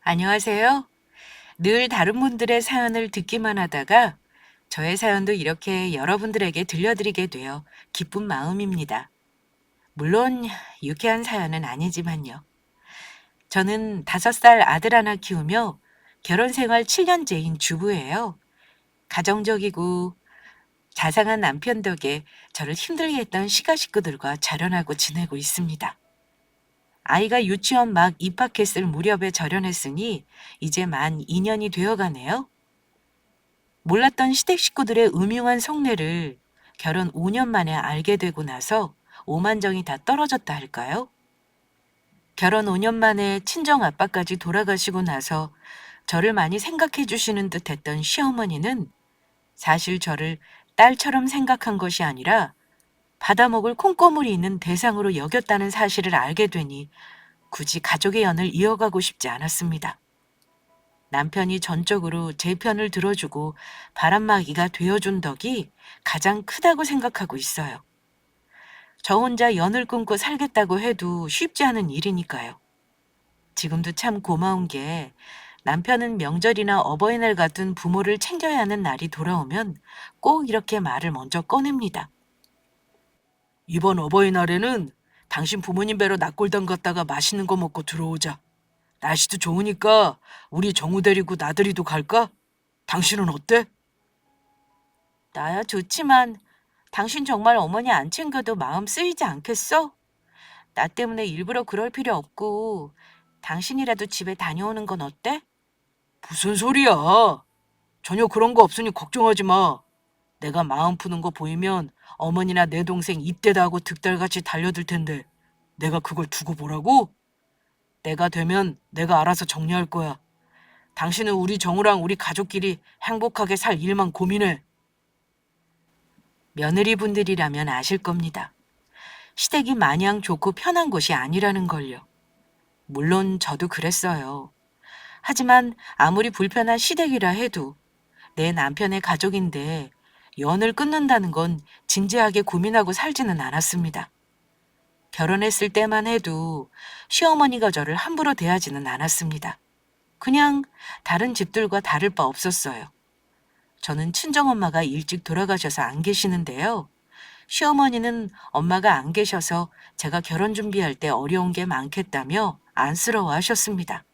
안녕하세요. 늘 다른 분들의 사연을 듣기만 하다가 저의 사연도 이렇게 여러분들에게 들려드리게 되어 기쁜 마음입니다. 물론 유쾌한 사연은 아니지만요. 저는 5살 아들 하나 키우며 결혼 생활 7년째인 주부예요. 가정적이고 자상한 남편 덕에 저를 힘들게 했던 시가 식구들과 절연하고 지내고 있습니다. 아이가 유치원 막 입학했을 무렵에 절연했으니 이제 만 2년이 되어 가네요. 몰랐던 시댁 식구들의 음흉한 속내를 결혼 5년 만에 알게 되고 나서 오만정이 다 떨어졌다 할까요? 결혼 5년 만에 친정 아빠까지 돌아가시고 나서 저를 많이 생각해 주시는 듯 했던 시어머니는 사실 저를 딸처럼 생각한 것이 아니라 받아먹을 콩고물이 있는 대상으로 여겼다는 사실을 알게 되니 굳이 가족의 연을 이어가고 싶지 않았습니다. 남편이 전적으로 제 편을 들어주고 바람막이가 되어준 덕이 가장 크다고 생각하고 있어요. 저 혼자 연을 끊고 살겠다고 해도 쉽지 않은 일이니까요. 지금도 참 고마운 게 남편은 명절이나 어버이날 같은 부모를 챙겨야 하는 날이 돌아오면 꼭 이렇게 말을 먼저 꺼냅니다. 이번 어버이날에는 당신 부모님 뵈러 낙골당 갔다가 맛있는 거 먹고 들어오자. 날씨도 좋으니까 우리 정우 데리고 나들이도 갈까? 당신은 어때? 나야 좋지만 당신 정말 어머니 안 챙겨도 마음 쓰이지 않겠어? 나 때문에 일부러 그럴 필요 없고 당신이라도 집에 다녀오는 건 어때? 무슨 소리야? 전혀 그런 거 없으니 걱정하지 마. 내가 마음 푸는 거 보이면 어머니나 내 동생 입대다 하고 득달같이 달려들 텐데 내가 그걸 두고 보라고? 내가 되면 내가 알아서 정리할 거야. 당신은 우리 정우랑 우리 가족끼리 행복하게 살 일만 고민해. 며느리분들이라면 아실 겁니다. 시댁이 마냥 좋고 편한 곳이 아니라는 걸요. 물론 저도 그랬어요. 하지만 아무리 불편한 시댁이라 해도 내 남편의 가족인데 연을 끊는다는 건 진지하게 고민하고 살지는 않았습니다. 결혼했을 때만 해도 시어머니가 저를 함부로 대하지는 않았습니다. 그냥 다른 집들과 다를 바 없었어요. 저는 친정엄마가 일찍 돌아가셔서 안 계시는데요. 시어머니는 엄마가 안 계셔서 제가 결혼 준비할 때 어려운 게 많겠다며 안쓰러워 하셨습니다.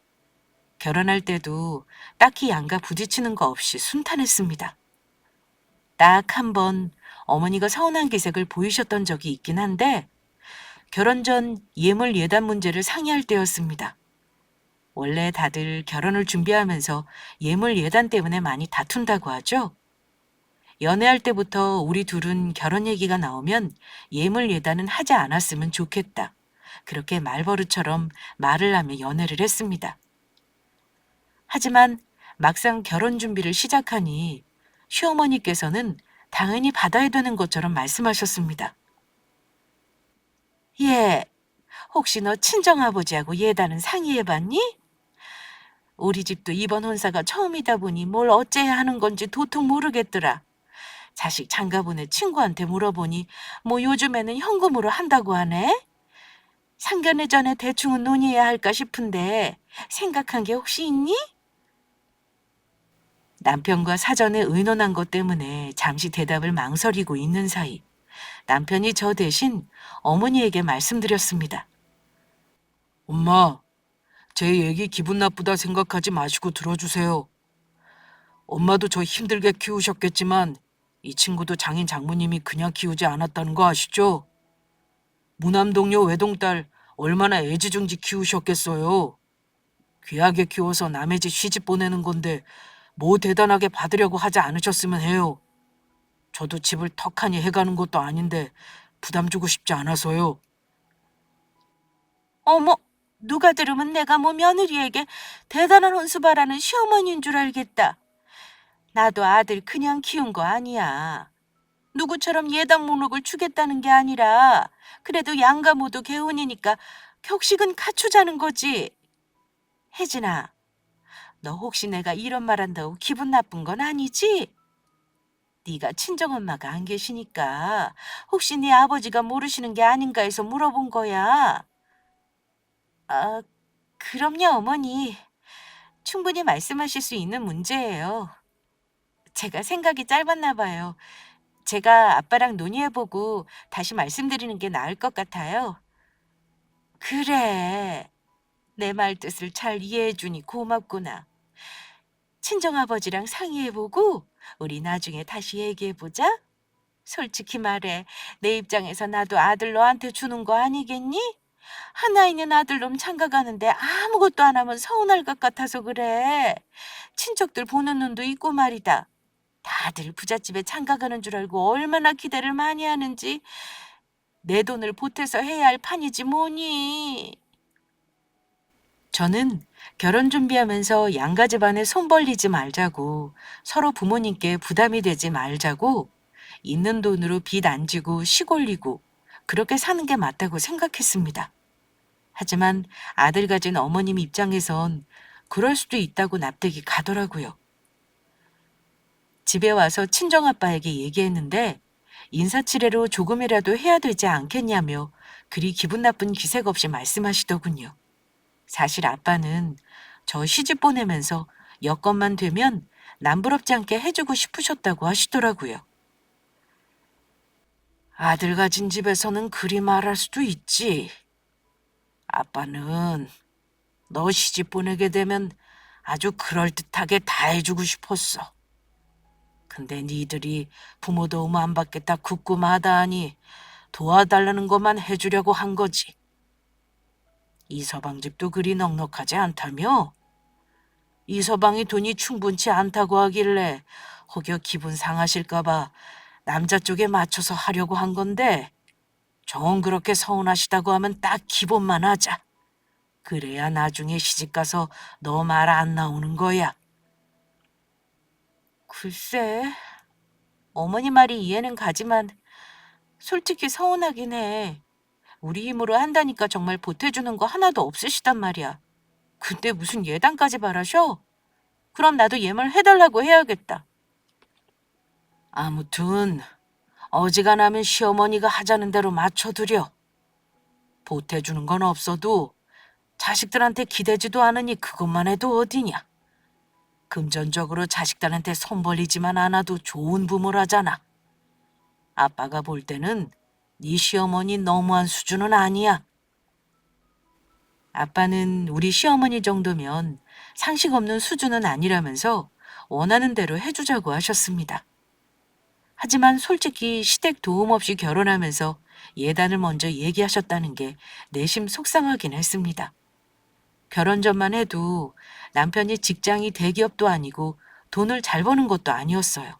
결혼할 때도 딱히 양가 부딪히는 거 없이 순탄했습니다. 딱 한 번 어머니가 서운한 기색을 보이셨던 적이 있긴 한데 결혼 전 예물 예단 문제를 상의할 때였습니다. 원래 다들 결혼을 준비하면서 예물 예단 때문에 많이 다툰다고 하죠. 연애할 때부터 우리 둘은 결혼 얘기가 나오면 예물 예단은 하지 않았으면 좋겠다. 그렇게 말버릇처럼 말을 하며 연애를 했습니다. 하지만 막상 결혼 준비를 시작하니 시어머니께서는 당연히 받아야 되는 것처럼 말씀하셨습니다. 예, 혹시 너 친정아버지하고 예단은 상의해봤니? 우리 집도 이번 혼사가 처음이다 보니 뭘 어째야 하는 건지 도통 모르겠더라. 자식 장가보내 친구한테 물어보니 뭐 요즘에는 현금으로 한다고 하네. 상견례 전에 대충은 논의해야 할까 싶은데 생각한 게 혹시 있니? 남편과 사전에 의논한 것 때문에 잠시 대답을 망설이고 있는 사이 남편이 저 대신 어머니에게 말씀드렸습니다. 엄마, 제 얘기 기분 나쁘다 생각하지 마시고 들어주세요. 엄마도 저 힘들게 키우셨겠지만 이 친구도 장인 장모님이 그냥 키우지 않았다는 거 아시죠? 무남동료 외동딸 얼마나 애지중지 키우셨겠어요. 귀하게 키워서 남의 집 시집 보내는 건데 뭐 대단하게 받으려고 하지 않으셨으면 해요. 저도 집을 턱하니 해가는 것도 아닌데 부담 주고 싶지 않아서요. 어머, 누가 들으면 내가 뭐 며느리에게 대단한 혼수 바라는 시어머니인 줄 알겠다. 나도 아들 그냥 키운 거 아니야. 누구처럼 예단 목록을 주겠다는 게 아니라 그래도 양가 모두 개혼이니까 격식은 갖추자는 거지. 혜진아, 너 혹시 내가 이런 말 한다고 기분 나쁜 건 아니지? 네가 친정엄마가 안 계시니까 혹시 네 아버지가 모르시는 게 아닌가 해서 물어본 거야. 아, 그럼요, 어머니. 충분히 말씀하실 수 있는 문제예요. 제가 생각이 짧았나 봐요. 제가 아빠랑 논의해보고 다시 말씀드리는 게 나을 것 같아요. 그래. 내 말 뜻을 잘 이해해주니 고맙구나. 친정아버지랑 상의해보고 우리 나중에 다시 얘기해보자. 솔직히 말해, 내 입장에서 나도 아들 너한테 주는 거 아니겠니? 하나 있는 아들놈 장가가는데 아무것도 안 하면 서운할 것 같아서 그래. 친척들 보는 눈도 있고 말이다. 다들 부잣집에 장가가는 줄 알고 얼마나 기대를 많이 하는지 내 돈을 보태서 해야 할 판이지 뭐니. 저는 결혼 준비하면서 양가 집안에 손 벌리지 말자고, 서로 부모님께 부담이 되지 말자고, 있는 돈으로 빚 안 지고 시골리고 그렇게 사는 게 맞다고 생각했습니다. 하지만 아들 가진 어머님 입장에선 그럴 수도 있다고 납득이 가더라고요. 집에 와서 친정아빠에게 얘기했는데 인사치레로 조금이라도 해야 되지 않겠냐며 그리 기분 나쁜 기색 없이 말씀하시더군요. 사실 아빠는 저 시집 보내면서 여건만 되면 남부럽지 않게 해주고 싶으셨다고 하시더라고요. 아들 가진 집에서는 그리 말할 수도 있지. 아빠는 너 시집 보내게 되면 아주 그럴듯하게 다 해주고 싶었어. 근데 니들이 부모 도움 안 받겠다 굳고 마다하니 도와달라는 것만 해주려고 한 거지. 이서방 집도 그리 넉넉하지 않다며? 이서방이 돈이 충분치 않다고 하길래 혹여 기분 상하실까봐 남자 쪽에 맞춰서 하려고 한 건데 정 그렇게 서운하시다고 하면 딱 기본만 하자. 그래야 나중에 시집가서 너 말 안 나오는 거야. 글쎄, 어머니 말이 이해는 가지만 솔직히 서운하긴 해. 우리 힘으로 한다니까 정말 보태주는 거 하나도 없으시단 말이야. 근데 무슨 예단까지 바라셔? 그럼 나도 예물 해달라고 해야겠다. 아무튼 어지간하면 시어머니가 하자는 대로 맞춰드려. 보태주는 건 없어도 자식들한테 기대지도 않으니 그것만 해도 어디냐. 금전적으로 자식들한테 손 벌리지만 않아도 좋은 부모라잖아. 아빠가 볼 때는 네 시어머니 너무한 수준은 아니야. 아빠는 우리 시어머니 정도면 상식 없는 수준은 아니라면서 원하는 대로 해주자고 하셨습니다. 하지만 솔직히 시댁 도움 없이 결혼하면서 예단을 먼저 얘기하셨다는 게 내심 속상하긴 했습니다. 결혼 전만 해도 남편이 직장이 대기업도 아니고 돈을 잘 버는 것도 아니었어요.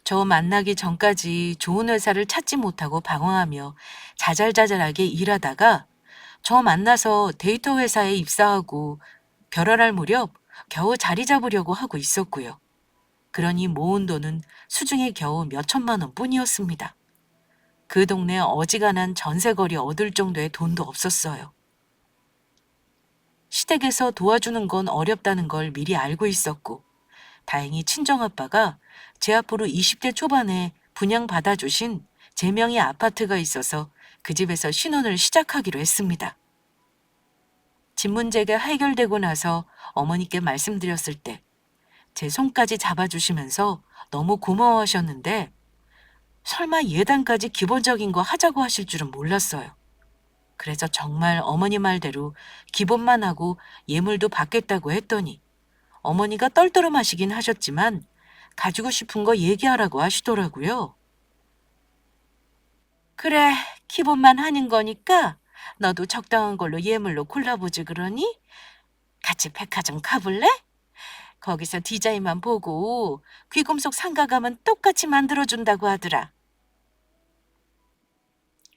저 만나기 전까지 좋은 회사를 찾지 못하고 방황하며 자잘자잘하게 일하다가 저 만나서 데이터 회사에 입사하고 결혼할 무렵 겨우 자리 잡으려고 하고 있었고요. 그러니 모은 돈은 수중에 겨우 몇 천만 원 뿐이었습니다. 그 동네 어지간한 전세거리 얻을 정도의 돈도 없었어요. 시댁에서 도와주는 건 어렵다는 걸 미리 알고 있었고 다행히 친정아빠가 제 앞으로 20대 초반에 분양받아주신 제 명의 아파트가 있어서 그 집에서 신혼을 시작하기로 했습니다. 집 문제가 해결되고 나서 어머니께 말씀드렸을 때 제 손까지 잡아주시면서 너무 고마워하셨는데 설마 예단까지 기본적인 거 하자고 하실 줄은 몰랐어요. 그래서 정말 어머니 말대로 기본만 하고 예물도 받겠다고 했더니 어머니가 떨떠름하시긴 하셨지만 가지고 싶은 거 얘기하라고 하시더라고요. 그래, 기본만 하는 거니까 너도 적당한 걸로 예물로 골라보지 그러니? 같이 백화점 가볼래? 거기서 디자인만 보고 귀금속 상가 가면 똑같이 만들어준다고 하더라.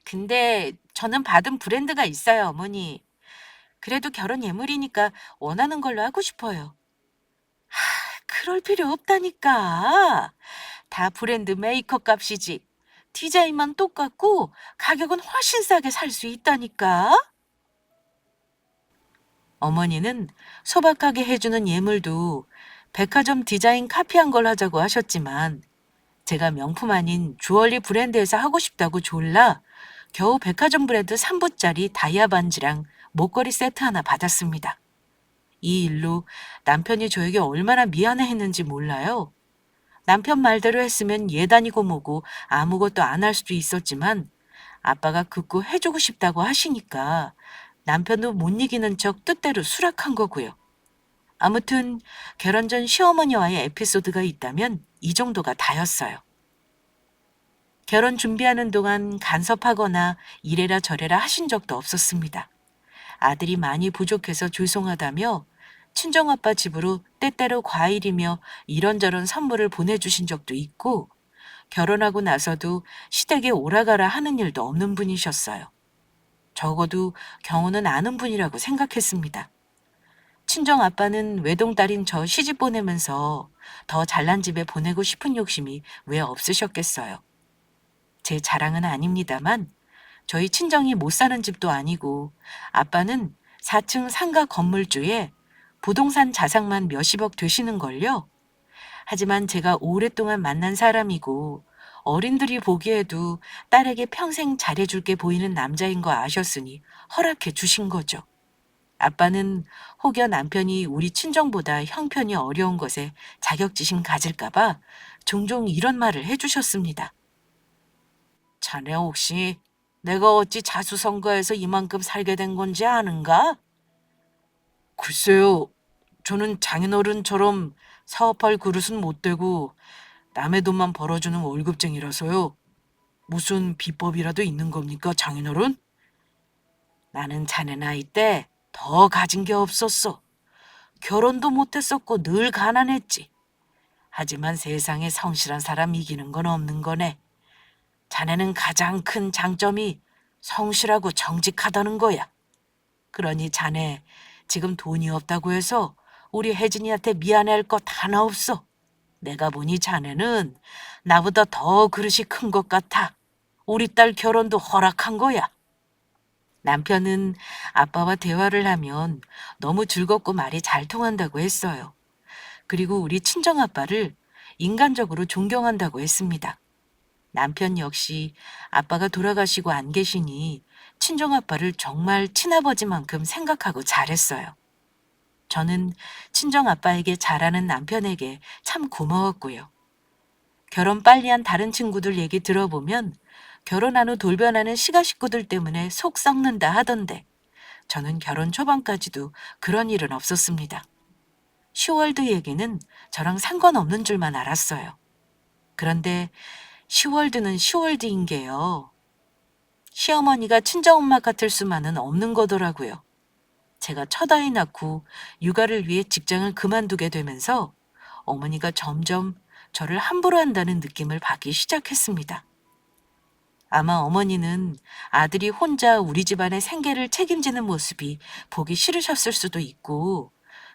근데 저는 받은 브랜드가 있어요, 어머니. 그래도 결혼 예물이니까 원하는 걸로 하고 싶어요. 그럴 필요 없다니까. 다 브랜드 메이커 값이지. 디자인만 똑같고 가격은 훨씬 싸게 살 수 있다니까. 어머니는 소박하게 해주는 예물도 백화점 디자인 카피한 걸 하자고 하셨지만 제가 명품 아닌 주얼리 브랜드에서 하고 싶다고 졸라 겨우 백화점 브랜드 3부짜리 다이아 반지랑 목걸이 세트 하나 받았습니다. 이 일로 남편이 저에게 얼마나 미안해했는지 몰라요. 남편 말대로 했으면 예단이고 뭐고 아무것도 안 할 수도 있었지만 아빠가 극구 해주고 싶다고 하시니까 남편도 못 이기는 척 뜻대로 수락한 거고요. 아무튼 결혼 전 시어머니와의 에피소드가 있다면 이 정도가 다였어요. 결혼 준비하는 동안 간섭하거나 이래라 저래라 하신 적도 없었습니다. 아들이 많이 부족해서 죄송하다며 친정아빠 집으로 때때로 과일이며 이런저런 선물을 보내주신 적도 있고 결혼하고 나서도 시댁에 오라가라 하는 일도 없는 분이셨어요. 적어도 경우는 아는 분이라고 생각했습니다. 친정아빠는 외동딸인 저 시집 보내면서 더 잘난 집에 보내고 싶은 욕심이 왜 없으셨겠어요. 제 자랑은 아닙니다만 저희 친정이 못 사는 집도 아니고 아빠는 4층 상가 건물주에 부동산 자산만 몇십억 되시는걸요. 하지만 제가 오랫동안 만난 사람이고 어린들이 보기에도 딸에게 평생 잘해줄게 보이는 남자인 거 아셨으니 허락해 주신 거죠. 아빠는 혹여 남편이 우리 친정보다 형편이 어려운 것에 자격지심 가질까봐 종종 이런 말을 해주셨습니다. 자네 혹시 내가 어찌 자수성가해서 이만큼 살게 된 건지 아는가? 글쎄요, 저는 장인어른처럼 사업할 그릇은 못 되고 남의 돈만 벌어주는 월급쟁이라서요. 무슨 비법이라도 있는 겁니까, 장인어른? 나는 자네 나이 때 더 가진 게 없었어. 결혼도 못했었고 늘 가난했지. 하지만 세상에 성실한 사람 이기는 건 없는 거네. 자네는 가장 큰 장점이 성실하고 정직하다는 거야. 그러니 자네 지금 돈이 없다고 해서 우리 혜진이한테 미안해할 것 하나 없어. 내가 보니 자네는 나보다 더 그릇이 큰 것 같아. 우리 딸 결혼도 허락한 거야. 남편은 아빠와 대화를 하면 너무 즐겁고 말이 잘 통한다고 했어요. 그리고 우리 친정아빠를 인간적으로 존경한다고 했습니다. 남편 역시 아빠가 돌아가시고 안 계시니 친정아빠를 정말 친아버지만큼 생각하고 잘했어요. 저는 친정아빠에게 잘하는 남편에게 참 고마웠고요. 결혼 빨리 한 다른 친구들 얘기 들어보면 결혼한 후 돌변하는 시가 식구들 때문에 속 썩는다 하던데 저는 결혼 초반까지도 그런 일은 없었습니다. 시월드 얘기는 저랑 상관없는 줄만 알았어요. 그런데 시월드는 시월드인 게요. 시어머니가 친정엄마 같을 수만은 없는 거더라고요. 제가 첫 아이 낳고 육아를 위해 직장을 그만두게 되면서 어머니가 점점 저를 함부로 한다는 느낌을 받기 시작했습니다. 아마 어머니는 아들이 혼자 우리 집안의 생계를 책임지는 모습이 보기 싫으셨을 수도 있고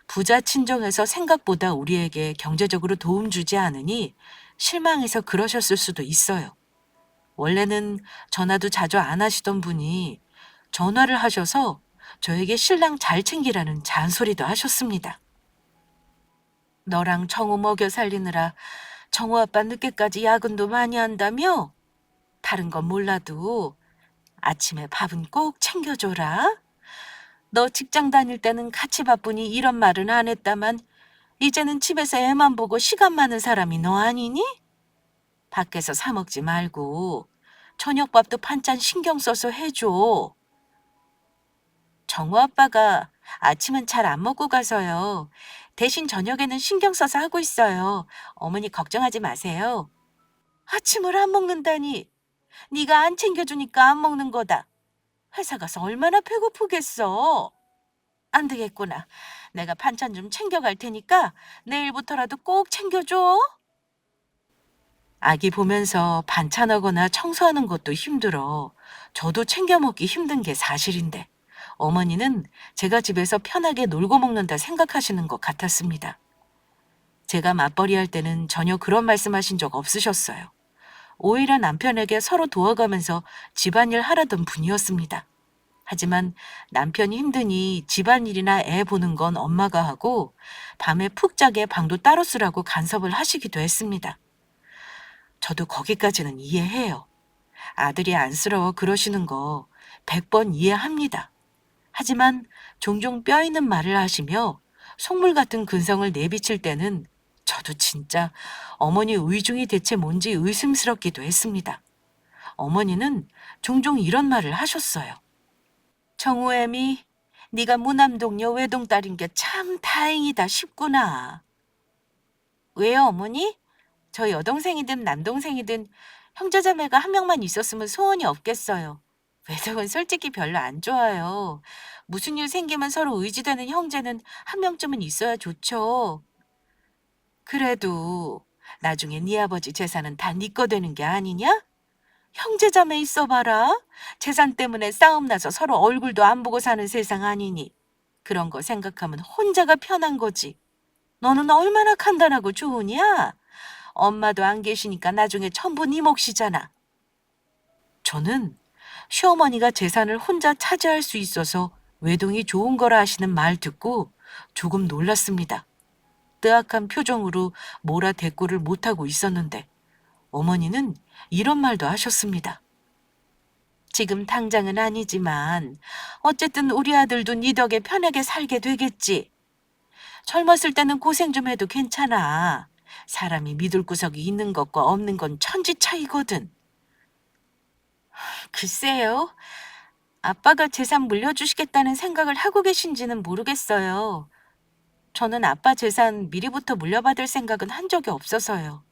부자 친정에서 생각보다 우리에게 경제적으로 도움 주지 않으니 실망해서 그러셨을 수도 있어요. 원래는 전화도 자주 안 하시던 분이 전화를 하셔서 저에게 신랑 잘 챙기라는 잔소리도 하셨습니다. 너랑 청우 먹여 살리느라 청우 아빠 늦게까지 야근도 많이 한다며? 다른 건 몰라도 아침에 밥은 꼭 챙겨줘라. 너 직장 다닐 때는 같이 바쁘니 이런 말은 안 했다만 이제는 집에서 애만 보고 시간 많은 사람이 너 아니니? 밖에서 사 먹지 말고 저녁밥도 반찬 신경 써서 해줘. 정우 아빠가 아침은 잘 안 먹고 가서요. 대신 저녁에는 신경 써서 하고 있어요. 어머니 걱정하지 마세요. 아침을 안 먹는다니. 네가 안 챙겨주니까 안 먹는 거다. 회사 가서 얼마나 배고프겠어. 안 되겠구나. 내가 반찬 좀 챙겨갈 테니까 내일부터라도 꼭 챙겨줘. 아기 보면서 반찬하거나 청소하는 것도 힘들어. 저도 챙겨 먹기 힘든 게 사실인데 어머니는 제가 집에서 편하게 놀고 먹는다 생각하시는 것 같았습니다. 제가 맞벌이 할 때는 전혀 그런 말씀하신 적 없으셨어요. 오히려 남편에게 서로 도와가면서 집안일 하라던 분이었습니다. 하지만 남편이 힘드니 집안일이나 애 보는 건 엄마가 하고 밤에 푹 자게 방도 따로 쓰라고 간섭을 하시기도 했습니다. 저도 거기까지는 이해해요. 아들이 안쓰러워 그러시는 거 100번 이해합니다. 하지만 종종 뼈 있는 말을 하시며 속물 같은 근성을 내비칠 때는 저도 진짜 어머니 의중이 대체 뭔지 의심스럽기도 했습니다. 어머니는 종종 이런 말을 하셨어요. 정우애미, 네가 무남동녀 외동딸인 게 참 다행이다 싶구나. 왜요, 어머니? 저 여동생이든 남동생이든 형제자매가 한 명만 있었으면 소원이 없겠어요. 외동은 솔직히 별로 안 좋아요. 무슨 일 생기면 서로 의지되는 형제는 한 명쯤은 있어야 좋죠. 그래도 나중에 네 아버지 재산은 다 네 거 되는 게 아니냐? 형제자매 있어 봐라. 재산 때문에 싸움 나서 서로 얼굴도 안 보고 사는 세상 아니니. 그런 거 생각하면 혼자가 편한 거지. 너는 얼마나 간단하고 좋으냐? 엄마도 안 계시니까 나중에 전부 네 몫이잖아. 저는 시어머니가 재산을 혼자 차지할 수 있어서 외동이 좋은 거라 하시는 말 듣고 조금 놀랐습니다. 뜨악한 표정으로 뭐라 대꾸를 못하고 있었는데 어머니는 이런 말도 하셨습니다. 지금 당장은 아니지만 어쨌든 우리 아들도 네 덕에 편하게 살게 되겠지. 젊었을 때는 고생 좀 해도 괜찮아. 사람이 믿을 구석이 있는 것과 없는 건 천지 차이거든. 글쎄요. 아빠가 재산 물려주시겠다는 생각을 하고 계신지는 모르겠어요. 저는 아빠 재산 미리부터 물려받을 생각은 한 적이 없어서요.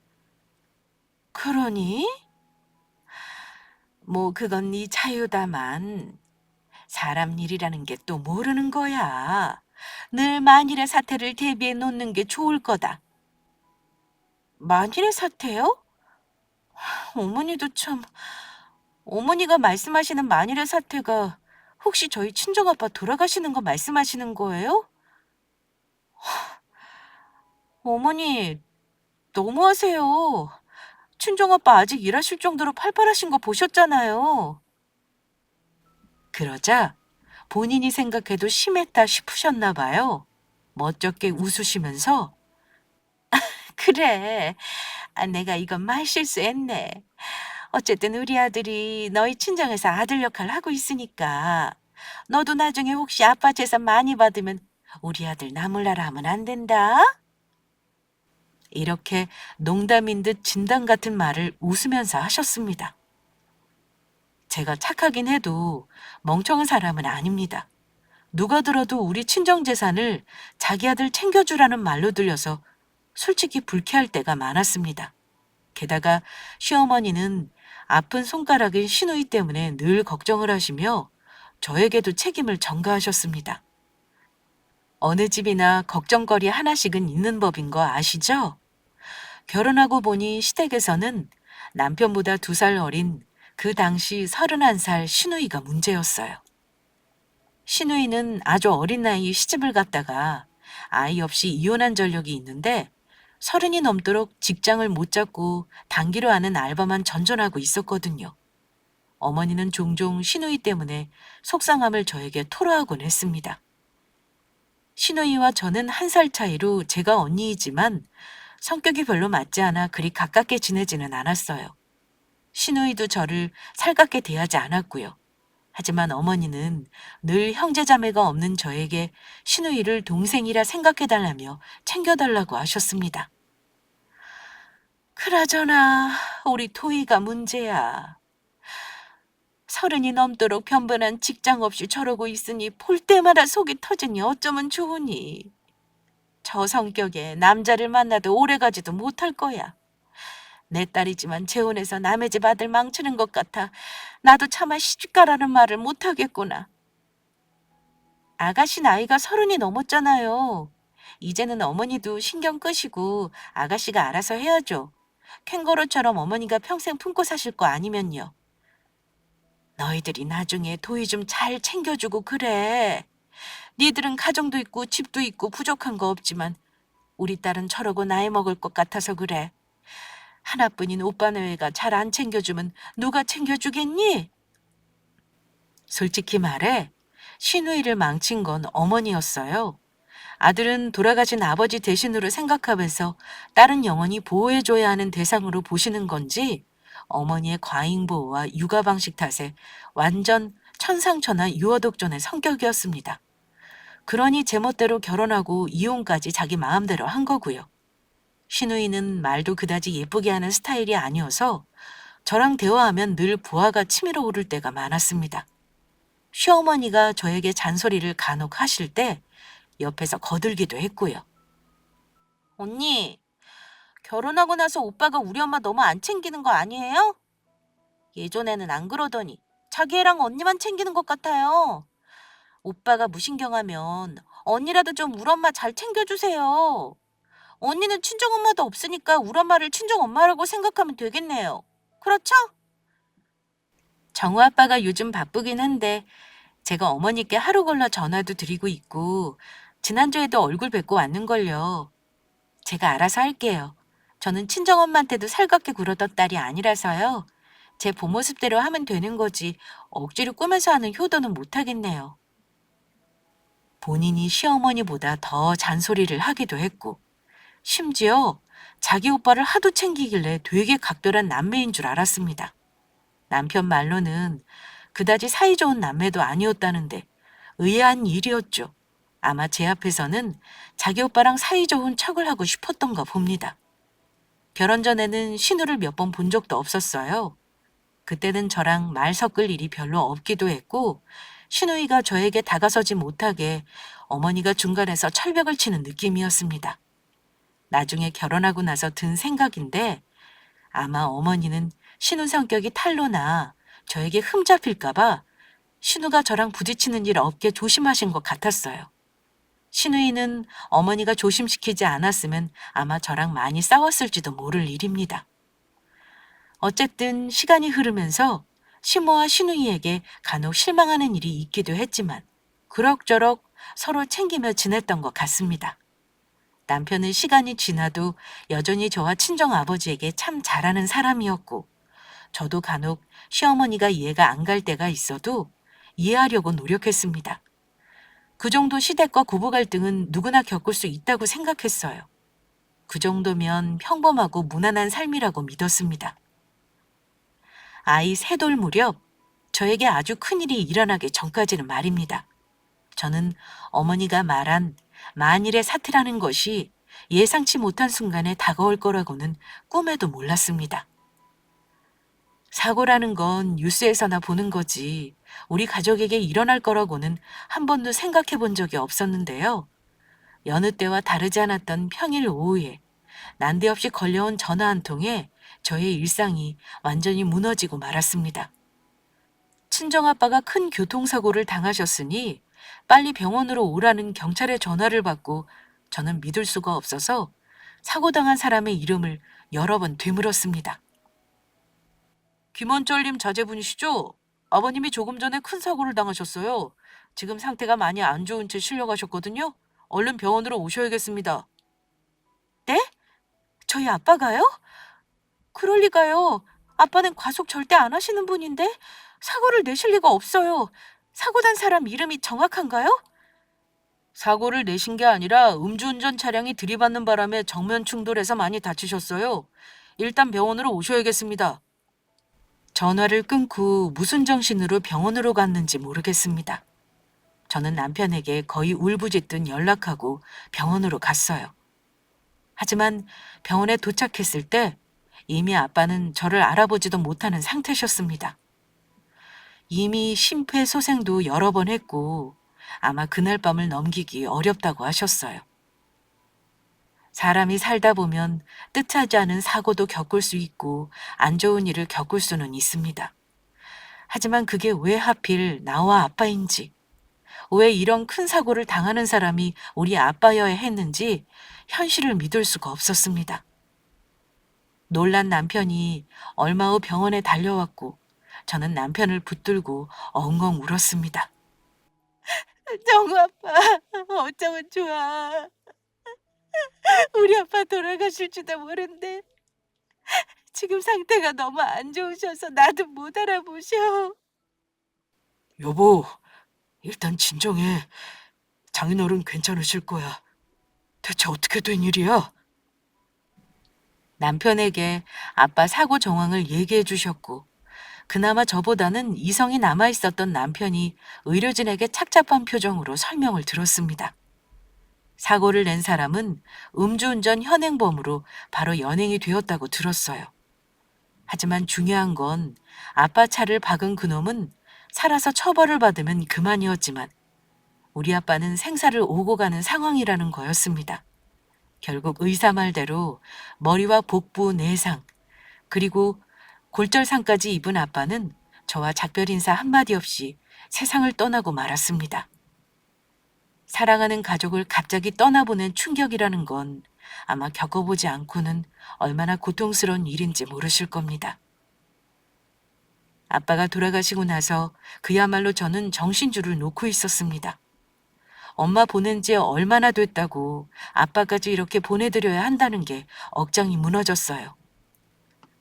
그러니? 뭐 그건 네 자유다만 사람 일이라는 게 또 모르는 거야. 늘 만일의 사태를 대비해 놓는 게 좋을 거다. 만일의 사태요? 어머니도 참, 어머니가 말씀하시는 만일의 사태가 혹시 저희 친정아빠 돌아가시는 거 말씀하시는 거예요? 어머니, 너무하세요. 친정아빠 아직 일하실 정도로 팔팔하신 거 보셨잖아요. 그러자 본인이 생각해도 심했다 싶으셨나 봐요. 멋쩍게 웃으시면서 그래, 내가 이건 말 실수했네. 어쨌든 우리 아들이 너희 친정에서 아들 역할 하고 있으니까 너도 나중에 혹시 아빠 재산 많이 받으면 우리 아들 나몰라라 하면 안 된다. 이렇게 농담인 듯 진담 같은 말을 웃으면서 하셨습니다. 제가 착하긴 해도 멍청한 사람은 아닙니다. 누가 들어도 우리 친정 재산을 자기 아들 챙겨주라는 말로 들려서 솔직히 불쾌할 때가 많았습니다. 게다가 시어머니는 아픈 손가락인 시누이 때문에 늘 걱정을 하시며 저에게도 책임을 전가하셨습니다. 어느 집이나 걱정거리 하나씩은 있는 법인 거 아시죠? 결혼하고 보니 시댁에서는 남편보다 2살 어린 그 당시 31살 시누이가 문제였어요. 시누이는 아주 어린 나이에 시집을 갔다가 아이 없이 이혼한 전력이 있는데 30이 넘도록 직장을 못 잡고 단기로 하는 알바만 전전하고 있었거든요. 어머니는 종종 시누이 때문에 속상함을 저에게 토로하곤 했습니다. 시누이와 저는 1살 차이로 제가 언니이지만 성격이 별로 맞지 않아 그리 가깝게 지내지는 않았어요. 시누이도 저를 살갑게 대하지 않았고요. 하지만 어머니는 늘 형제자매가 없는 저에게 시누이를 동생이라 생각해달라며 챙겨달라고 하셨습니다. 그나저나 우리 토이가 문제야. 30이 넘도록 변변한 직장 없이 저러고 있으니 볼 때마다 속이 터지니 어쩌면 좋으니. 저 성격에 남자를 만나도 오래가지도 못할 거야. 내 딸이지만 재혼해서 남의 집 아들 망치는 것 같아 나도 차마 시집가라는 말을 못하겠구나. 아가씨 나이가 30이 넘었잖아요. 이제는 어머니도 신경 끄시고 아가씨가 알아서 해야죠. 캥거루처럼 어머니가 평생 품고 사실 거 아니면요. 너희들이 나중에 도희 좀 잘 챙겨주고 그래. 니들은 가정도 있고 집도 있고 부족한 거 없지만 우리 딸은 저러고 나이 먹을 것 같아서 그래. 하나뿐인 오빠 내외가 잘 안 챙겨주면 누가 챙겨주겠니? 솔직히 말해 시누이를 망친 건 어머니였어요. 아들은 돌아가신 아버지 대신으로 생각하면서 딸은 영원히 보호해줘야 하는 대상으로 보시는 건지 어머니의 과잉보호와 육아 방식 탓에 완전 천상천하 유아독존의 성격이었습니다. 그러니 제멋대로 결혼하고 이혼까지 자기 마음대로 한 거고요. 시누이는 말도 그다지 예쁘게 하는 스타일이 아니어서 저랑 대화하면 늘 부하가 치밀어 오를 때가 많았습니다. 시어머니가 저에게 잔소리를 간혹 하실 때 옆에서 거들기도 했고요. 언니, 결혼하고 나서 오빠가 우리 엄마 너무 안 챙기는 거 아니에요? 예전에는 안 그러더니 자기 애랑 언니만 챙기는 것 같아요. 오빠가 무신경하면 언니라도 좀 우리 엄마 잘 챙겨주세요. 언니는 친정엄마도 없으니까 우리 엄마를 친정엄마라고 생각하면 되겠네요. 그렇죠? 정우 아빠가 요즘 바쁘긴 한데 제가 어머니께 하루 걸러 전화도 드리고 있고 지난주에도 얼굴 뵙고 왔는걸요. 제가 알아서 할게요. 저는 친정엄마한테도 살갑게 굴었던 딸이 아니라서요. 제 본모습대로 하면 되는 거지 억지로 꾸며서 하는 효도는 못하겠네요. 본인이 시어머니보다 더 잔소리를 하기도 했고 심지어 자기 오빠를 하도 챙기길래 되게 각별한 남매인 줄 알았습니다. 남편 말로는 그다지 사이좋은 남매도 아니었다는데 의아한 일이었죠. 아마 제 앞에서는 자기 오빠랑 사이좋은 척을 하고 싶었던가 봅니다. 결혼 전에는 신우를 몇 번 본 적도 없었어요. 그때는 저랑 말 섞을 일이 별로 없기도 했고 신우이가 저에게 다가서지 못하게 어머니가 중간에서 철벽을 치는 느낌이었습니다. 나중에 결혼하고 나서 든 생각인데 아마 어머니는 신우 성격이 탈로나 저에게 흠잡힐까봐 신우가 저랑 부딪히는 일 없게 조심하신 것 같았어요. 신우이는 어머니가 조심시키지 않았으면 아마 저랑 많이 싸웠을지도 모를 일입니다. 어쨌든 시간이 흐르면서 시모와 신우이에게 간혹 실망하는 일이 있기도 했지만 그럭저럭 서로 챙기며 지냈던 것 같습니다. 남편은 시간이 지나도 여전히 저와 친정아버지에게 참 잘하는 사람이었고 저도 간혹 시어머니가 이해가 안 갈 때가 있어도 이해하려고 노력했습니다. 그 정도 시댁과 고부 갈등은 누구나 겪을 수 있다고 생각했어요. 그 정도면 평범하고 무난한 삶이라고 믿었습니다. 아이 3돌 무렵 저에게 아주 큰일이 일어나기 전까지는 말입니다. 저는 어머니가 말한 만일의 사태라는 것이 예상치 못한 순간에 다가올 거라고는 꿈에도 몰랐습니다. 사고라는 건 뉴스에서나 보는 거지 우리 가족에게 일어날 거라고는 한 번도 생각해 본 적이 없었는데요. 여느 때와 다르지 않았던 평일 오후에 난데없이 걸려온 전화 한 통에 저의 일상이 완전히 무너지고 말았습니다. 친정아빠가 큰 교통사고를 당하셨으니 빨리 병원으로 오라는 경찰의 전화를 받고 저는 믿을 수가 없어서 사고당한 사람의 이름을 여러 번 되물었습니다. 김원철님 자제분이시죠? 아버님이 조금 전에 큰 사고를 당하셨어요. 지금 상태가 많이 안 좋은 채 실려가셨거든요. 얼른 병원으로 오셔야겠습니다. 네? 저희 아빠가요? 그럴 리가요. 아빠는 과속 절대 안 하시는 분인데 사고를 내실 리가 없어요. 사고 난 사람 이름이 정확한가요? 사고를 내신 게 아니라 음주운전 차량이 들이받는 바람에 정면 충돌해서 많이 다치셨어요. 일단 병원으로 오셔야겠습니다. 전화를 끊고 무슨 정신으로 병원으로 갔는지 모르겠습니다. 저는 남편에게 거의 울부짖듯 연락하고 병원으로 갔어요. 하지만 병원에 도착했을 때 이미 아빠는 저를 알아보지도 못하는 상태셨습니다. 이미 심폐소생도 여러 번 했고 아마 그날 밤을 넘기기 어렵다고 하셨어요. 사람이 살다 보면 뜻하지 않은 사고도 겪을 수 있고 안 좋은 일을 겪을 수는 있습니다. 하지만 그게 왜 하필 나와 아빠인지, 왜 이런 큰 사고를 당하는 사람이 우리 아빠여야 했는지 현실을 믿을 수가 없었습니다. 놀란 남편이 얼마 후 병원에 달려왔고 저는 남편을 붙들고 엉엉 울었습니다. 정우 아빠, 어쩌면 좋아. 우리 아빠 돌아가실지도 모른대. 지금 상태가 너무 안 좋으셔서 나도 못 알아보셔. 여보, 일단 진정해. 장인어른 괜찮으실 거야. 대체 어떻게 된 일이야? 남편에게 아빠 사고 정황을 얘기해 주셨고 그나마 저보다는 이성이 남아 있었던 남편이 의료진에게 착잡한 표정으로 설명을 들었습니다. 사고를 낸 사람은 음주운전 현행범으로 바로 연행이 되었다고 들었어요. 하지만 중요한 건 아빠 차를 박은 그놈은 살아서 처벌을 받으면 그만이었지만 우리 아빠는 생사를 오고 가는 상황이라는 거였습니다. 결국 의사 말대로 머리와 복부, 내상, 그리고 골절상까지 입은 아빠는 저와 작별 인사 한마디 없이 세상을 떠나고 말았습니다. 사랑하는 가족을 갑자기 떠나보낸 충격이라는 건 아마 겪어보지 않고는 얼마나 고통스러운 일인지 모르실 겁니다. 아빠가 돌아가시고 나서 그야말로 저는 정신줄을 놓고 있었습니다. 엄마 보낸 지 얼마나 됐다고 아빠까지 이렇게 보내드려야 한다는 게 억장이 무너졌어요.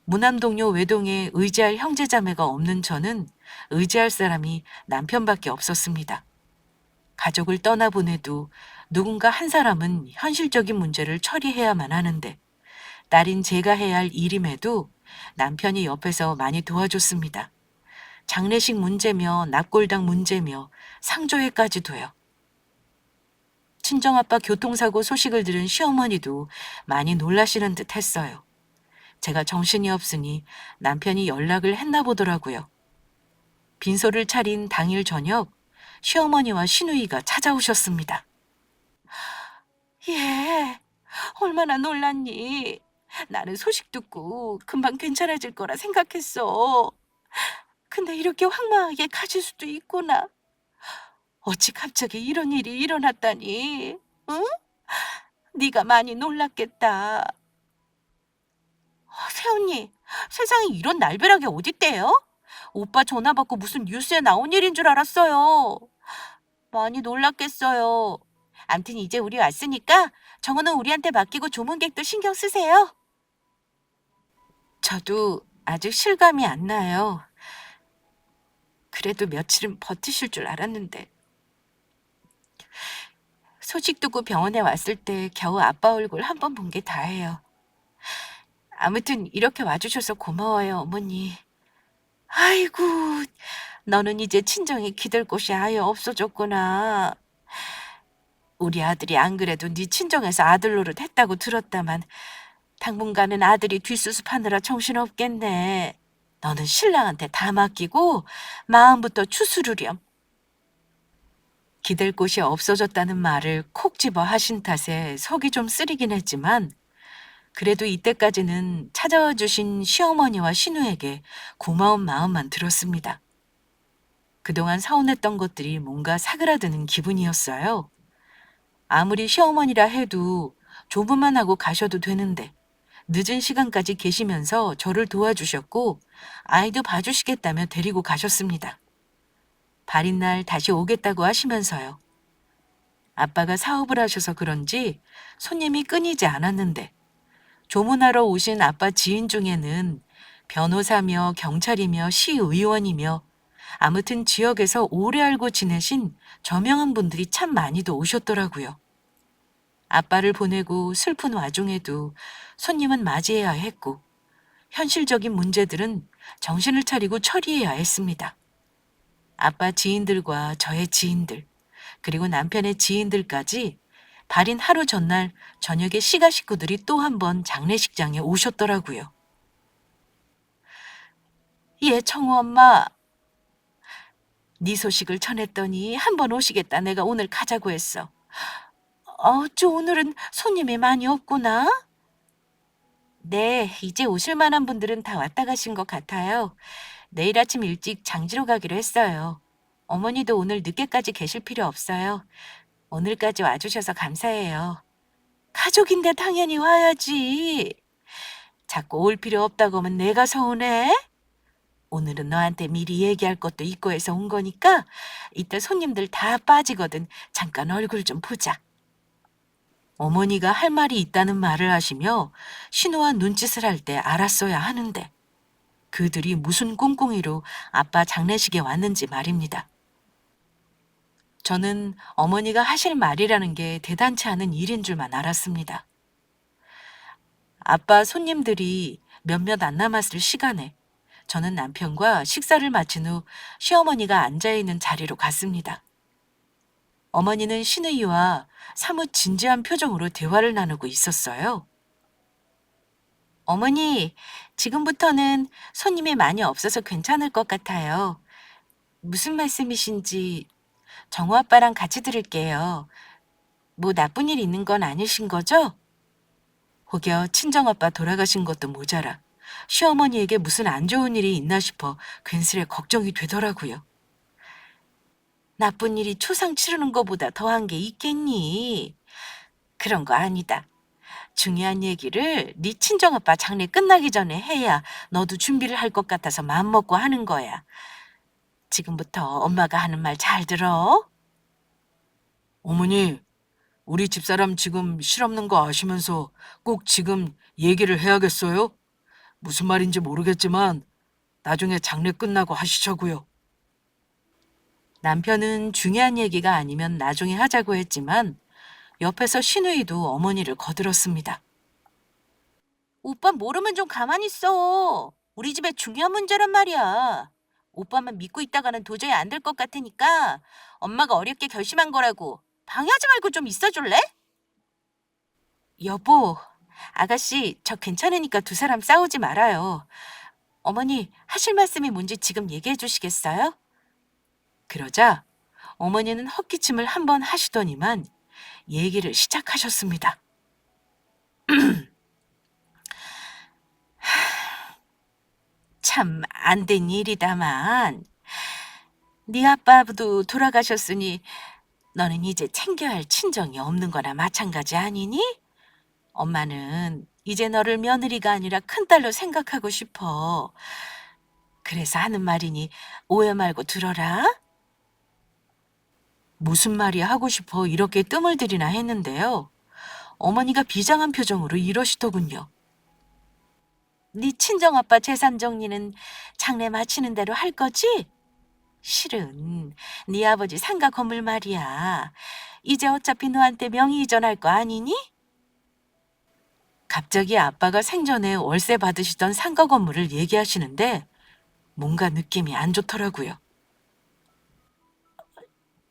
무남 동료 외동에 의지할 형제자매가 없는 저는 의지할 사람이 남편밖에 없었습니다. 가족을 떠나보내도 누군가 한 사람은 현실적인 문제를 처리해야만 하는데 딸인 제가 해야 할 일임에도 남편이 옆에서 많이 도와줬습니다. 장례식 문제며 납골당 문제며 상조회까지도요. 친정아빠 교통사고 소식을 들은 시어머니도 많이 놀라시는 듯 했어요. 제가 정신이 없으니 남편이 연락을 했나 보더라고요. 빈소를 차린 당일 저녁 시어머니와 시누이가 찾아오셨습니다. 예, 얼마나 놀랐니? 나는 소식 듣고 금방 괜찮아질 거라 생각했어. 근데 이렇게 황망하게 가실 수도 있구나. 어찌 갑자기 이런 일이 일어났다니, 응? 네가 많이 놀랐겠다. 새언니, 세상에 이런 날벼락이 어딨대요? 오빠 전화 받고 무슨 뉴스에 나온 일인 줄 알았어요. 많이 놀랐겠어요. 암튼 이제 우리 왔으니까 정원은 우리한테 맡기고 조문객도 신경 쓰세요. 저도 아직 실감이 안 나요. 그래도 며칠은 버티실 줄 알았는데. 소식 듣고 병원에 왔을 때 겨우 아빠 얼굴 한 번 본 게 다예요. 아무튼 이렇게 와주셔서 고마워요, 어머니. 아이고, 너는 이제 친정에 기댈 곳이 아예 없어졌구나. 우리 아들이 안 그래도 네 친정에서 아들 노릇 했다고 들었다만 당분간은 아들이 뒷수습하느라 정신없겠네. 너는 신랑한테 다 맡기고 마음부터 추스르렴. 기댈 곳이 없어졌다는 말을 콕 집어 하신 탓에 속이 좀 쓰리긴 했지만 그래도 이때까지는 찾아와 주신 시어머니와 신우에게 고마운 마음만 들었습니다. 그동안 서운했던 것들이 뭔가 사그라드는 기분이었어요. 아무리 시어머니라 해도 조부만 하고 가셔도 되는데 늦은 시간까지 계시면서 저를 도와주셨고 아이도 봐주시겠다며 데리고 가셨습니다. 발인 날 다시 오겠다고 하시면서요. 아빠가 사업을 하셔서 그런지 손님이 끊이지 않았는데 조문하러 오신 아빠 지인 중에는 변호사며 경찰이며 시의원이며 아무튼 지역에서 오래 알고 지내신 저명한 분들이 참 많이도 오셨더라고요. 아빠를 보내고 슬픈 와중에도 손님은 맞이해야 했고 현실적인 문제들은 정신을 차리고 처리해야 했습니다. 아빠 지인들과 저의 지인들, 그리고 남편의 지인들까지 발인 하루 전날 저녁에 시가 식구들이 또 한 번 장례식장에 오셨더라고요. 예, 청우 엄마. 네 소식을 전했더니 한 번 오시겠다 내가 오늘 가자고 했어. 어쭈 오늘은 손님이 많이 없구나. 네, 이제 오실 만한 분들은 다 왔다 가신 것 같아요. 내일 아침 일찍 장지로 가기로 했어요. 어머니도 오늘 늦게까지 계실 필요 없어요. 오늘까지 와주셔서 감사해요. 가족인데 당연히 와야지. 자꾸 올 필요 없다고 하면 내가 서운해? 오늘은 너한테 미리 얘기할 것도 있고 해서 온 거니까 이따 손님들 다 빠지거든 잠깐 얼굴 좀 보자. 어머니가 할 말이 있다는 말을 하시며 신우와 눈짓을 할 때 알았어야 하는데 그들이 무슨 꿍꿍이로 아빠 장례식에 왔는지 말입니다. 저는 어머니가 하실 말이라는 게 대단치 않은 일인 줄만 알았습니다. 아빠 손님들이 몇몇 안 남았을 시간에 저는 남편과 식사를 마친 후 시어머니가 앉아있는 자리로 갔습니다. 어머니는 시누이와 사뭇 진지한 표정으로 대화를 나누고 있었어요. 어머니, 지금부터는 손님이 많이 없어서 괜찮을 것 같아요. 무슨 말씀이신지 정우 아빠랑 같이 들을게요. 뭐 나쁜 일 있는 건 아니신 거죠? 혹여 친정아빠 돌아가신 것도 모자라 시어머니에게 무슨 안 좋은 일이 있나 싶어 괜스레 걱정이 되더라고요. 나쁜 일이 초상 치르는 것보다 더한 게 있겠니? 그런 거 아니다. 중요한 얘기를 네 친정아빠 장례 끝나기 전에 해야 너도 준비를 할 것 같아서 마음먹고 하는 거야. 지금부터 엄마가 하는 말 잘 들어. 어머니, 우리 집사람 지금 실없는 거 아시면서 꼭 지금 얘기를 해야겠어요? 무슨 말인지 모르겠지만 나중에 장례 끝나고 하시자고요. 남편은 중요한 얘기가 아니면 나중에 하자고 했지만 옆에서 시누이도 어머니를 거들었습니다. 오빠 모르면 좀 가만히 있어. 우리 집에 중요한 문제란 말이야. 오빠만 믿고 있다가는 도저히 안 될 것 같으니까 엄마가 어렵게 결심한 거라고 방해하지 말고 좀 있어줄래? 여보, 아가씨, 저 괜찮으니까 두 사람 싸우지 말아요. 어머니, 하실 말씀이 뭔지 지금 얘기해 주시겠어요? 그러자 어머니는 헛기침을 한번 하시더니만 얘기를 시작하셨습니다. 참 안 된 일이다만 네 아빠도 돌아가셨으니 너는 이제 챙겨야 할 친정이 없는 거나 마찬가지 아니니? 엄마는 이제 너를 며느리가 아니라 큰딸로 생각하고 싶어. 그래서 하는 말이니 오해 말고 들어라. 무슨 말이 하고 싶어 이렇게 뜸을 들이나 했는데요. 어머니가 비장한 표정으로 이러시더군요. 네 친정아빠 재산 정리는 장래 마치는 대로 할 거지? 실은 네 아버지 상가 건물 말이야. 이제 어차피 너한테 명의 이전할 거 아니니? 갑자기 아빠가 생전에 월세 받으시던 상가 건물을 얘기하시는데 뭔가 느낌이 안 좋더라고요.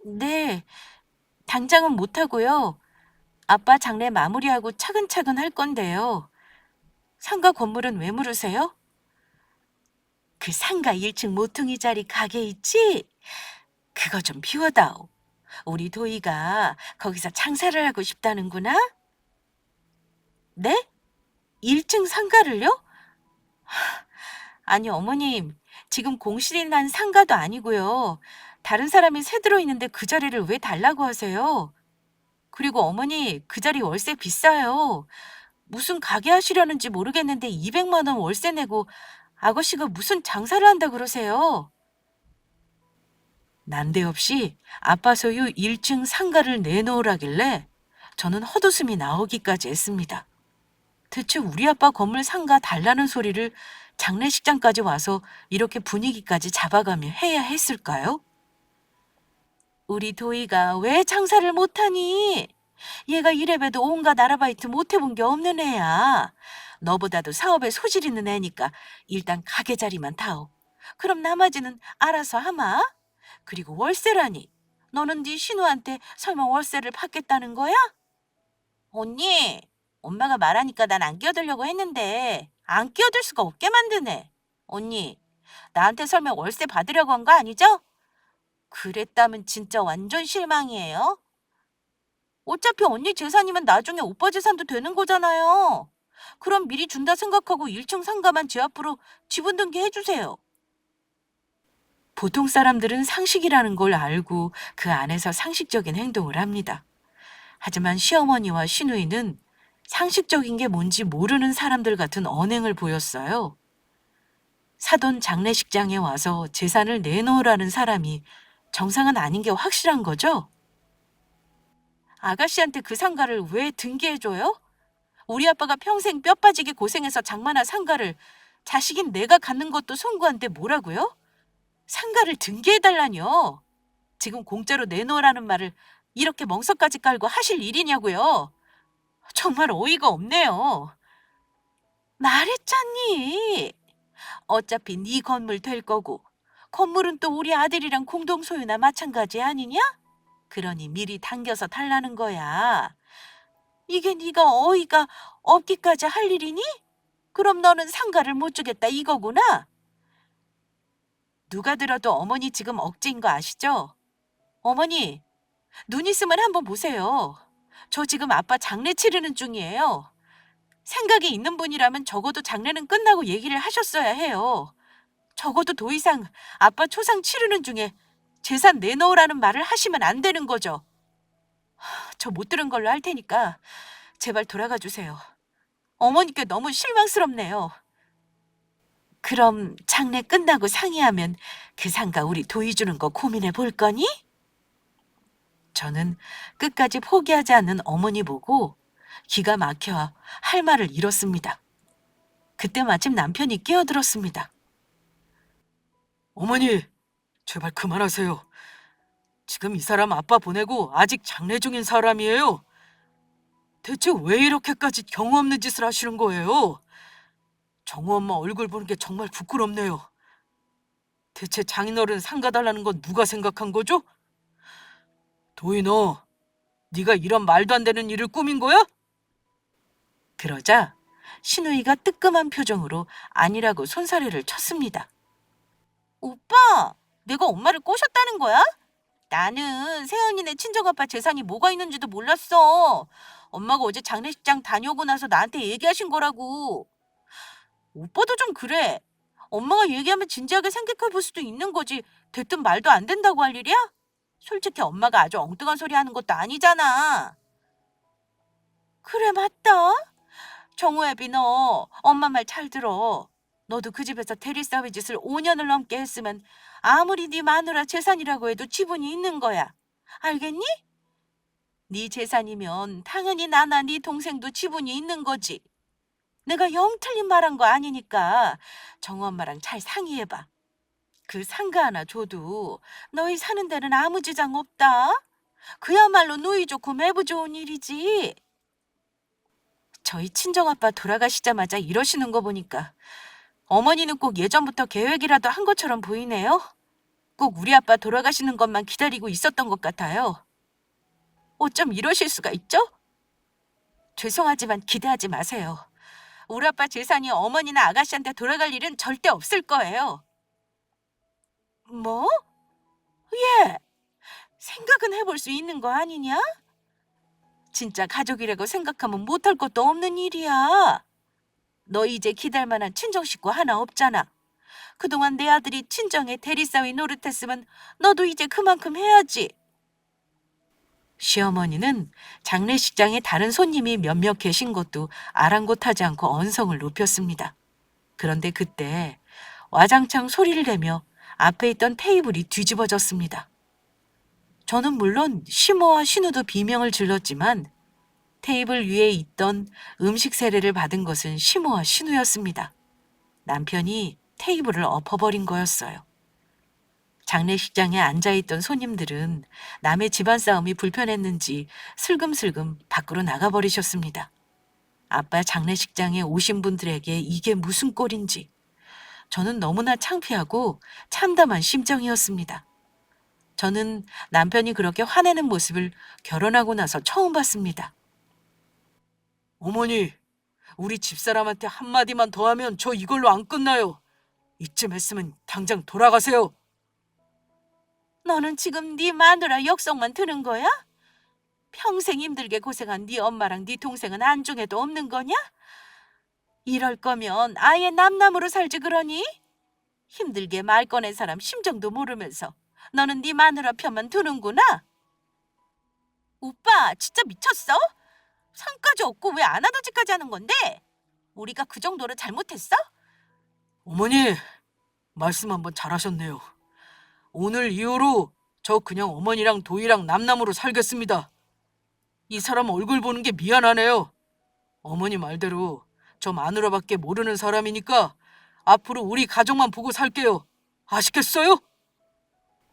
네, 당장은 못하고요. 아빠 장례 마무리하고 차근차근 할 건데요. 상가 건물은 왜 물으세요? 그 상가 1층 모퉁이 자리 가게 있지? 그거 좀 비워다오. 우리 도희가 거기서 장사를 하고 싶다는구나? 네? 1층 상가를요? 아니, 어머님, 지금 공실이 난 상가도 아니고요. 다른 사람이 새 들어있는데 그 자리를 왜 달라고 하세요? 그리고 어머니, 그 자리 월세 비싸요. 무슨 가게 하시려는지 모르겠는데 200만 원 월세 내고 아가씨가 무슨 장사를 한다 그러세요? 난데없이 아빠 소유 1층 상가를 내놓으라길래 저는 헛웃음이 나오기까지 했습니다. 대체 우리 아빠 건물 상가 달라는 소리를 장례식장까지 와서 이렇게 분위기까지 잡아가며 해야 했을까요? 우리 도희가 왜 장사를 못하니? 얘가 이래봬도 온갖 아르바이트 못 해본 게 없는 애야. 너보다도 사업에 소질 있는 애니까 일단 가게 자리만 타오. 그럼 나머지는 알아서 하마. 그리고 월세라니. 너는 네 신우한테 설마 월세를 받겠다는 거야? 언니, 엄마가 말하니까 난 안 끼어들려고 했는데 안 끼어들 수가 없게 만드네. 언니, 나한테 설마 월세 받으려고 한 거 아니죠? 그랬다면 진짜 완전 실망이에요. 어차피 언니 재산이면 나중에 오빠 재산도 되는 거잖아요. 그럼 미리 준다 생각하고 1층 상가만 제 앞으로 지분 등기해 주세요. 보통 사람들은 상식이라는 걸 알고 그 안에서 상식적인 행동을 합니다. 하지만 시어머니와 시누이는 상식적인 게 뭔지 모르는 사람들 같은 언행을 보였어요. 사돈 장례식장에 와서 재산을 내놓으라는 사람이 정상은 아닌 게 확실한 거죠? 아가씨한테 그 상가를 왜 등기해줘요? 우리 아빠가 평생 뼈 빠지게 고생해서 장만한 상가를 자식인 내가 갖는 것도 송구한데 뭐라고요? 상가를 등기해달라뇨. 지금 공짜로 내놓으라는 말을 이렇게 멍석까지 깔고 하실 일이냐고요. 정말 어이가 없네요. 말했잖니. 어차피 네 건물 될 거고 건물은 또 우리 아들이랑 공동 소유나 마찬가지 아니냐? 그러니 미리 당겨서 달라는 거야. 이게 네가 어이가 없기까지 할 일이니? 그럼 너는 상가를 못 주겠다 이거구나. 누가 들어도 어머니 지금 억지인 거 아시죠? 어머니, 눈 있으면 한번 보세요. 저 지금 아빠 장례 치르는 중이에요. 생각이 있는 분이라면 적어도 장례는 끝나고 얘기를 하셨어야 해요. 적어도 더 이상 아빠 초상 치르는 중에 재산 내놓으라는 말을 하시면 안 되는 거죠. 저 못 들은 걸로 할 테니까 제발 돌아가 주세요. 어머니께 너무 실망스럽네요. 그럼 장례 끝나고 상의하면 그 상가 우리 도이 주는 거 고민해 볼 거니? 저는 끝까지 포기하지 않는 어머니 보고 기가 막혀 할 말을 잃었습니다. 그때 마침 남편이 끼어들었습니다. 어머니, 제발 그만하세요. 지금 이 사람 아빠 보내고 아직 장례 중인 사람이에요. 대체 왜 이렇게까지 경우 없는 짓을 하시는 거예요? 정우 엄마 얼굴 보는 게 정말 부끄럽네요. 대체 장인어른 상가 달라는 건 누가 생각한 거죠? 도희 너, 네가 이런 말도 안 되는 일을 꾸민 거야? 그러자 신우이가 뜨끔한 표정으로 아니라고 손사래를 쳤습니다. 오빠, 내가 엄마를 꼬셨다는 거야? 나는 세연이네 친정아빠 재산이 뭐가 있는지도 몰랐어. 엄마가 어제 장례식장 다녀오고 나서 나한테 얘기하신 거라고. 오빠도 좀 그래. 엄마가 얘기하면 진지하게 생각해 볼 수도 있는 거지. 대뜸 말도 안 된다고 할 일이야? 솔직히 엄마가 아주 엉뚱한 소리 하는 것도 아니잖아. 그래, 맞다. 정우애비 너 엄마 말 잘 들어. 너도 그 집에서 대리사위 짓을 5년을 넘게 했으면 아무리 네 마누라 재산이라고 해도 지분이 있는 거야. 알겠니? 네 재산이면 당연히 나나 네 동생도 지분이 있는 거지. 내가 영 틀린 말한 거 아니니까 정우 엄마랑 잘 상의해봐. 그 상가 하나 줘도 너희 사는 데는 아무 지장 없다. 그야말로 누이 좋고 매부 좋은 일이지. 저희 친정아빠 돌아가시자마자 이러시는 거 보니까 어머니는 꼭 예전부터 계획이라도 한 것처럼 보이네요. 꼭 우리 아빠 돌아가시는 것만 기다리고 있었던 것 같아요. 어쩜 이러실 수가 있죠? 죄송하지만 기대하지 마세요. 우리 아빠 재산이 어머니나 아가씨한테 돌아갈 일은 절대 없을 거예요. 뭐? 예, 생각은 해볼 수 있는 거 아니냐? 진짜 가족이라고 생각하면 못할 것도 없는 일이야. 너 이제 기댈 만한 친정 식구 하나 없잖아. 그동안 내 아들이 친정에 대리사위 노릇했으면 너도 이제 그만큼 해야지. 시어머니는 장례식장에 다른 손님이 몇몇 계신 것도 아랑곳하지 않고 언성을 높였습니다. 그런데 그때 와장창 소리를 내며 앞에 있던 테이블이 뒤집어졌습니다. 저는 물론 시모와 신우도 비명을 질렀지만 테이블 위에 있던 음식 세례를 받은 것은 시모와 신우였습니다. 남편이 테이블을 엎어버린 거였어요. 장례식장에 앉아있던 손님들은 남의 집안 싸움이 불편했는지 슬금슬금 밖으로 나가버리셨습니다. 아빠 장례식장에 오신 분들에게 이게 무슨 꼴인지 저는 너무나 창피하고 참담한 심정이었습니다. 저는 남편이 그렇게 화내는 모습을 결혼하고 나서 처음 봤습니다. 어머니, 우리 집사람한테 한마디만 더 하면 저 이걸로 안 끝나요. 이쯤 했으면 당장 돌아가세요. 너는 지금 네 마누라 역성만 드는 거야? 평생 힘들게 고생한 네 엄마랑 네 동생은 안중에도 없는 거냐? 이럴 거면 아예 남남으로 살지 그러니? 힘들게 말 꺼낸 사람 심정도 모르면서 너는 네 마누라 편만 두는구나? 오빠 진짜 미쳤어? 상까지 없고 왜 안 하던 짓까지 하는 건데? 우리가 그 정도로 잘못했어? 어머니, 말씀 한번 잘하셨네요. 오늘 이후로 저 그냥 어머니랑 도희랑 남남으로 살겠습니다. 이 사람 얼굴 보는 게 미안하네요. 어머니 말대로 저 마누라밖에 모르는 사람이니까 앞으로 우리 가족만 보고 살게요. 아시겠어요?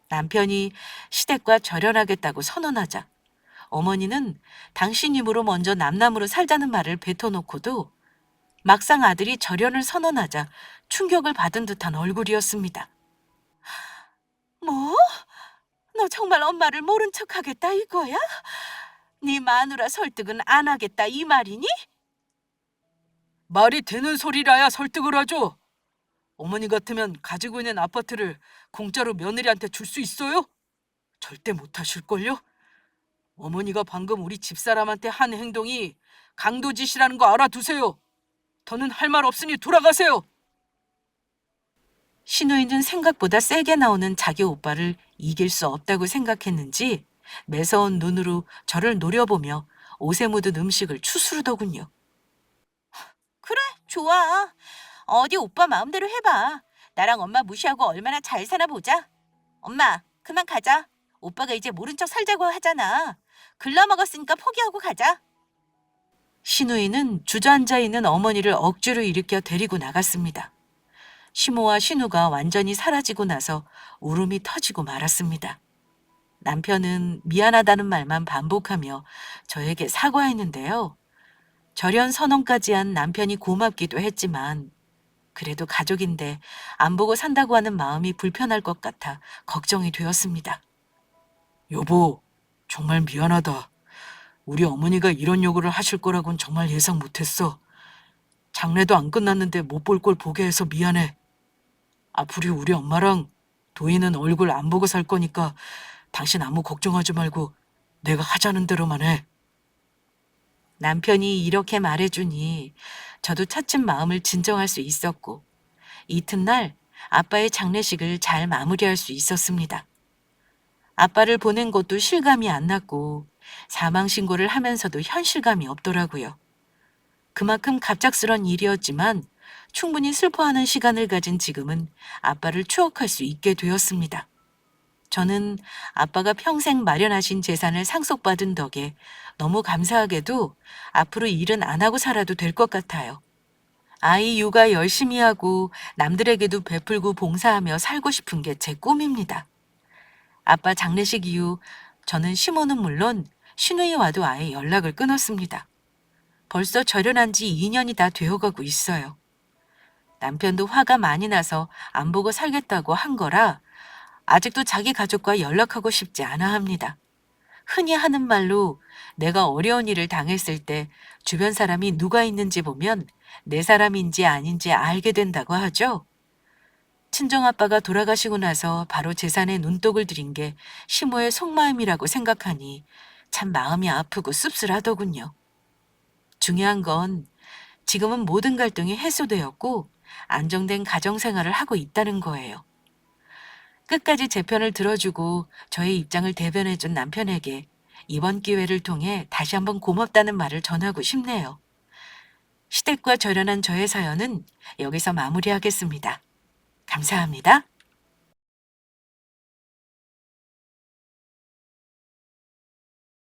남편이 시댁과 절연하겠다고 선언하자 어머니는 당신 입으로 먼저 남남으로 살자는 말을 뱉어놓고도 막상 아들이 절연을 선언하자 충격을 받은 듯한 얼굴이었습니다. 뭐? 너 정말 엄마를 모른 척하겠다 이거야? 네 마누라 설득은 안 하겠다 이 말이니? 말이 되는 소리라야 설득을 하죠. 어머니 같으면 가지고 있는 아파트를 공짜로 며느리한테 줄 수 있어요? 절대 못 하실걸요? 어머니가 방금 우리 집사람한테 한 행동이 강도짓이라는 거 알아두세요. 더는 할 말 없으니 돌아가세요. 신우이는 생각보다 세게 나오는 자기 오빠를 이길 수 없다고 생각했는지 매서운 눈으로 저를 노려보며 옷에 묻은 음식을 추스르더군요. 그래, 좋아. 어디 오빠 마음대로 해봐. 나랑 엄마 무시하고 얼마나 잘 사나 보자. 엄마, 그만 가자. 오빠가 이제 모른 척 살자고 하잖아. 글러먹었으니까 포기하고 가자. 신우이는 주저앉아 있는 어머니를 억지로 일으켜 데리고 나갔습니다. 시모와 신우가 완전히 사라지고 나서 울음이 터지고 말았습니다. 남편은 미안하다는 말만 반복하며 저에게 사과했는데요. 절연 선언까지 한 남편이 고맙기도 했지만 그래도 가족인데 안 보고 산다고 하는 마음이 불편할 것 같아 걱정이 되었습니다. 여보, 정말 미안하다. 우리 어머니가 이런 요구를 하실 거라곤 정말 예상 못했어. 장례도 안 끝났는데 못 볼 걸 보게 해서 미안해. 앞으로 우리 엄마랑 도희는 얼굴 안 보고 살 거니까 당신 아무 걱정하지 말고 내가 하자는 대로만 해. 남편이 이렇게 말해주니 저도 차츰 마음을 진정할 수 있었고 이튿날 아빠의 장례식을 잘 마무리할 수 있었습니다. 아빠를 보낸 것도 실감이 안 났고 사망신고를 하면서도 현실감이 없더라고요. 그만큼 갑작스런 일이었지만 충분히 슬퍼하는 시간을 가진 지금은 아빠를 추억할 수 있게 되었습니다. 저는 아빠가 평생 마련하신 재산을 상속받은 덕에 너무 감사하게도 앞으로 일은 안 하고 살아도 될 것 같아요. 아이 육아 열심히 하고 남들에게도 베풀고 봉사하며 살고 싶은 게 제 꿈입니다. 아빠 장례식 이후 저는 시모는 물론 신우이와도 아예 연락을 끊었습니다. 벌써 절연한 지 2년이 다 되어가고 있어요. 남편도 화가 많이 나서 안 보고 살겠다고 한 거라 아직도 자기 가족과 연락하고 싶지 않아 합니다. 흔히 하는 말로 내가 어려운 일을 당했을 때 주변 사람이 누가 있는지 보면 내 사람인지 아닌지 알게 된다고 하죠. 친정아빠가 돌아가시고 나서 바로 재산에 눈독을 들인 게 시모의 속마음이라고 생각하니 참 마음이 아프고 씁쓸하더군요. 중요한 건 지금은 모든 갈등이 해소되었고 안정된 가정생활을 하고 있다는 거예요. 끝까지 제 편을 들어주고 저의 입장을 대변해준 남편에게 이번 기회를 통해 다시 한번 고맙다는 말을 전하고 싶네요. 시댁과 절연한 저의 사연은 여기서 마무리하겠습니다. 감사합니다.